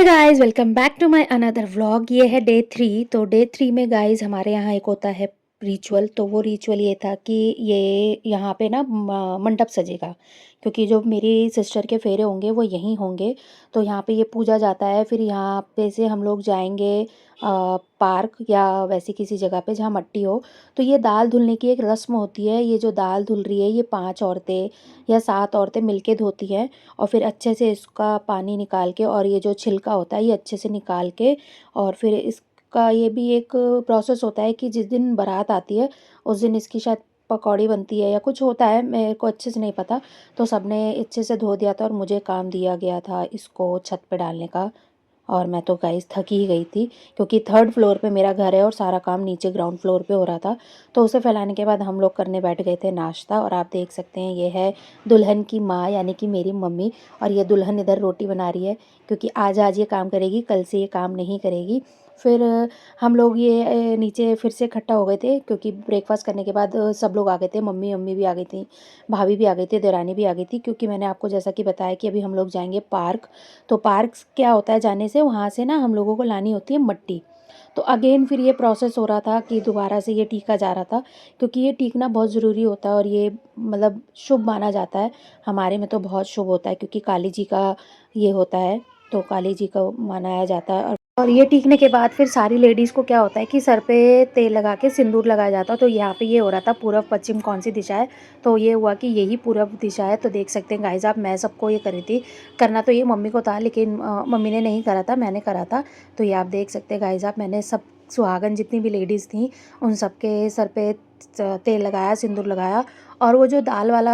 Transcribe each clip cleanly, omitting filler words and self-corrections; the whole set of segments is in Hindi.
Guys welcome back to my another vlog. ये है डे 3। तो डे 3 में गाइस हमारे यहाँ एक होता है रिचुअल। तो वो रिचुअल ये था कि ये यहाँ पे ना मंडप सजेगा, क्योंकि जो मेरी सिस्टर के फेरे होंगे वो यहीं होंगे। तो यहाँ पे ये पूजा जाता है। फिर यहाँ पे से हम लोग जाएंगे पार्क या वैसी किसी जगह पे जहाँ मट्टी हो। तो ये दाल धुलने की एक रस्म होती है। ये जो दाल धुल रही है ये 5 औरतें या 7 औरतें मिलके धोती हैं। और फिर अच्छे से इसका पानी निकाल के और ये जो छिलका होता है ये अच्छे से निकाल के, और फिर इसका ये भी एक प्रोसेस होता है कि जिस दिन बारात आती है उस दिन इसकी शायद पकौड़ी बनती है या कुछ होता है, मेरे को अच्छे से नहीं पता। तो सबने अच्छे से धो दिया था और मुझे काम दिया गया था इसको छत पे डालने का। और मैं तो गाइस थक ही गई थी, क्योंकि 3rd फ्लोर पे मेरा घर है और सारा काम नीचे ग्राउंड फ्लोर पे हो रहा था। तो उसे फैलाने के बाद हम लोग करने बैठ गए थे नाश्ता। और आप देख सकते हैं ये है दुल्हन की माँ यानी कि मेरी मम्मी। और ये दुल्हन इधर रोटी बना रही है, क्योंकि आज ये काम करेगी, कल से ये काम नहीं करेगी। फिर हम लोग ये नीचे फिर से इकट्ठा हो गए थे, क्योंकि ब्रेकफास्ट करने के बाद सब लोग आ गए थे। मम्मी मम्मी भी आ गई थी, भाभी भी आ गई थी, देरानी भी आ गई थी। क्योंकि मैंने आपको जैसा कि बताया कि अभी हम लोग जाएंगे पार्क। तो पार्क क्या होता है, जाने से वहाँ से ना हम लोगों को लानी होती है मट्टी। तो अगेन फिर ये प्रोसेस हो रहा था कि दोबारा से ये टीका जा रहा था, क्योंकि ये टीकना बहुत ज़रूरी होता है और ये मतलब शुभ माना जाता है। हमारे में तो बहुत शुभ होता है, क्योंकि काली जी का ये होता है। तो काली जी को मनाया जाता है। और ये टीकने के बाद फिर सारी लेडीज़ को क्या होता है कि सर पे तेल लगा के सिंदूर लगाया जाता है। तो यहाँ पे ये हो रहा था पूर्व पश्चिम कौन सी दिशा है। तो ये हुआ कि यही पूर्व दिशा है। तो देख सकते हैं गाइस आप, मैं सबको ये करी थी। करना तो ये मम्मी को था, लेकिन मम्मी ने नहीं करा था, मैंने करा था। तो ये आप देख सकते हैं गाइस आप, मैंने सब सुहागन जितनी भी लेडीज़ थी उन सबके सर पे तेल लगाया, सिंदूर लगाया। और वो जो दाल वाला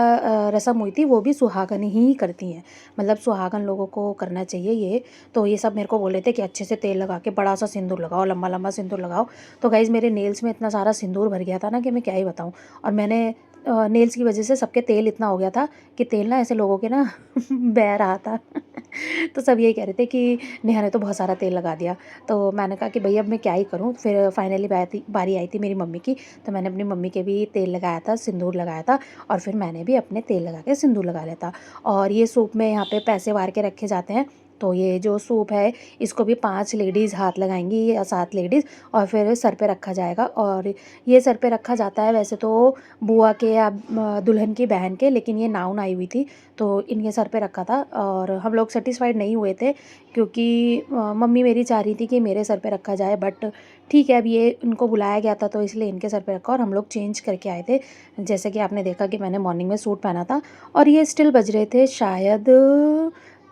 रस्म हुई थी वो भी सुहागन ही करती हैं, मतलब सुहागन लोगों को करना चाहिए ये। तो ये सब मेरे को बोले थे कि अच्छे से तेल लगा के बड़ा सा सिंदूर लगाओ, लंबा लंबा सिंदूर लगाओ। तो गाइज़ मेरे नेल्स में इतना सारा सिंदूर भर गया था ना कि मैं क्या ही बताऊँ। और मैंने नेल्स की वजह से सबके तेल इतना हो गया था कि तेल ना ऐसे लोगों के ना बह रहा था। तो सब यही कह रहे थे कि नेहा ने तो बहुत सारा तेल लगा दिया। तो मैंने कहा कि भई अब मैं क्या ही करूँ। फिर फाइनली बारी आई थी मेरी मम्मी की। तो मैंने अपनी मम्मी के भी तेल लगाया था, सिंदूर लगाया था। और फिर मैंने भी अपने तेल लगा के सिंदूर लगा लिया था। और ये सूप में यहाँ पे पैसे वार के रखे जाते हैं। तो ये जो सूप है इसको भी 5 लेडीज़ हाथ लगाएंगी या 7 लेडीज़, और फिर सर पे रखा जाएगा। और ये सर पे रखा जाता है वैसे तो बुआ के या दुल्हन की बहन के, लेकिन ये नाउन आई हुई थी तो इनके सर पे रखा था। और हम लोग सेटिस्फाइड नहीं हुए थे, क्योंकि मम्मी मेरी चाह रही थी कि मेरे सर पे रखा जाए। बट ठीक है, अब ये इनको बुलाया गया था तो इसलिए इनके सर पे रखा और हम लोग चेंज करके आए थे। जैसे कि आपने देखा कि मैंने मॉर्निंग में सूट पहना था। और ये स्टिल बज रहे थे शायद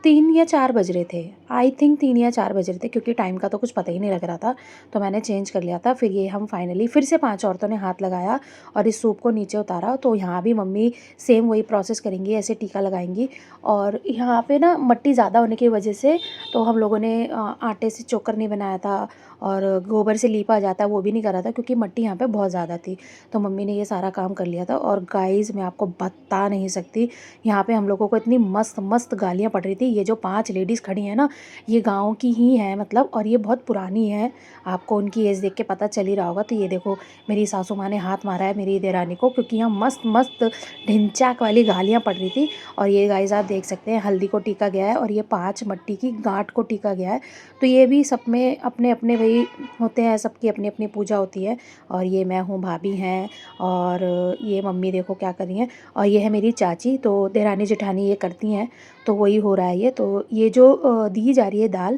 3 या 4 बज रहे थे। आई थिंक 3 या 4 बज रहे थे, क्योंकि टाइम का तो कुछ पता ही नहीं लग रहा था। तो मैंने चेंज कर लिया था। फिर ये हम फाइनली फिर से 5 औरतों ने हाथ लगाया और इस सूप को नीचे उतारा। तो यहाँ भी मम्मी सेम वही प्रोसेस करेंगी, ऐसे टीका लगाएंगी। और यहाँ पे ना मट्टी ज़्यादा होने की वजह से तो हम लोगों ने आटे से चोकर नहीं बनाया था और गोबर से लीपा जाता है वो भी नहीं करा था, क्योंकि मट्टी यहाँ पे बहुत ज़्यादा थी। तो मम्मी ने ये सारा काम कर लिया था। और गाइस मैं आपको बता नहीं सकती, यहाँ पे हम लोगों को इतनी मस्त मस्त गालियाँ पड़ रही थी। ये जो 5 लेडीज़ खड़ी हैं ना, ये गाँव की ही हैं मतलब, और ये बहुत पुरानी है। आपको उनकी एज देख के पता चल ही रहा होगा। तो ये देखो मेरी सासू माँ ने हाथ मारा है मेरी देरानी को, क्योंकि यहाँ मस्त मस्त ढिंचाक वाली गालियाँ पड़ रही थी। और ये गाइस आप देख सकते हैं हल्दी को टीका गया है और ये 5 मट्टी की गांठ को टीका गया है। तो ये भी सब में अपने अपने वही होते हैं, सबकी अपनी अपनी पूजा होती है। और ये मैं हूँ, भाभी हैं, और ये मम्मी देखो क्या कर रही हैं। और ये है मेरी चाची, तो देरानी जेठानी ये करती हैं। तो वही हो रहा है ये। तो ये जो दी जा रही है दाल,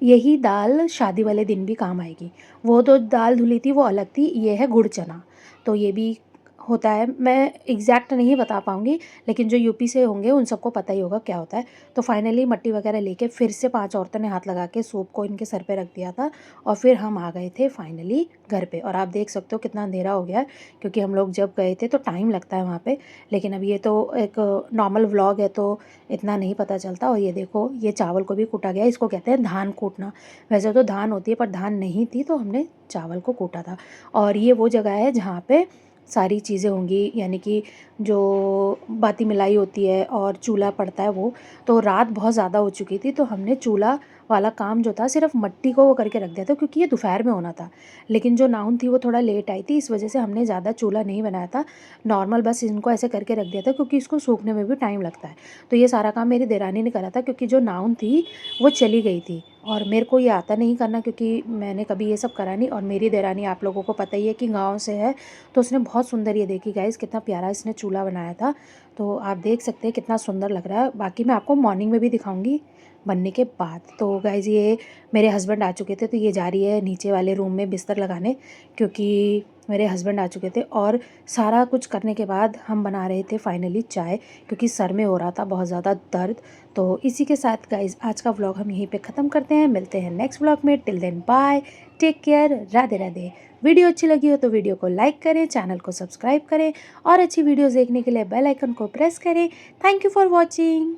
यही दाल शादी वाले दिन भी काम आएगी। वो तो दाल धुली थी वो अलग थी, ये है गुड़ चना। तो ये भी होता है, मैं एग्जैक्ट नहीं बता पाऊँगी, लेकिन जो यूपी से होंगे उन सबको पता ही होगा क्या होता है। तो फाइनली मट्टी वगैरह लेके फिर से 5 औरतों ने हाथ लगा के सूप को इनके सर पे रख दिया था। और फिर हम आ गए थे फाइनली घर पे। और आप देख सकते हो कितना अंधेरा हो गया है, क्योंकि हम लोग जब गए थे तो टाइम लगता है वहाँ पे। लेकिन अब ये तो एक नॉर्मल व्लॉग है तो इतना नहीं पता चलता। और ये देखो ये चावल को भी कूटा गया, इसको कहते हैं धान कूटना। वैसे तो धान होती है पर धान नहीं थी तो हमने चावल को कूटा था। और ये वो जगह है जहाँ पे सारी चीज़ें होंगी, यानी कि जो बाती मिलाई होती है और चूल्हा पड़ता है वो। तो रात बहुत ज़्यादा हो चुकी थी तो हमने चूल्हा वाला काम जो था सिर्फ मट्टी को वो करके रख दिया था, क्योंकि ये दोपहर में होना था। लेकिन जो नाउन थी वो थोड़ा लेट आई थी, इस वजह से हमने ज़्यादा चूल्हा नहीं बनाया था, नॉर्मल बस इनको ऐसे करके रख दिया था, क्योंकि इसको सूखने में भी टाइम लगता है। तो ये सारा काम मेरी देरानी ने करा था, क्योंकि जो नाउन थी वो चली गई थी और मेरे को ये आता नहीं करना, क्योंकि मैंने कभी ये सब करा नहीं। और मेरी देरानी आप लोगों को पता ही है कि गाँव से है, तो उसने बहुत सुंदर, ये देखिए गाइस कितना प्यारा इसने चूल्हा बनाया था। तो आप देख सकते हैं कितना सुंदर लग रहा है। बाकी मैं आपको मॉर्निंग में भी दिखाऊंगी बनने के बाद। तो गाइज़ ये मेरे हस्बैंड आ चुके थे, तो ये जा रही है नीचे वाले रूम में बिस्तर लगाने, क्योंकि मेरे हस्बैंड आ चुके थे। और सारा कुछ करने के बाद हम बना रहे थे फाइनली चाय, क्योंकि सर में हो रहा था बहुत ज़्यादा दर्द। तो इसी के साथ गाइज़ आज का व्लॉग हम यहीं पे ख़त्म करते हैं, मिलते हैं नेक्स्ट व्लॉग में। Till then bye, take care, Radhe Radhe. Video अच्छी लगी हो तो वीडियो को लाइक करें, चैनल को सब्सक्राइब करें और अच्छी वीडियोज़ देखने के लिए बेल आइकन को प्रेस करें। Thank you for watching.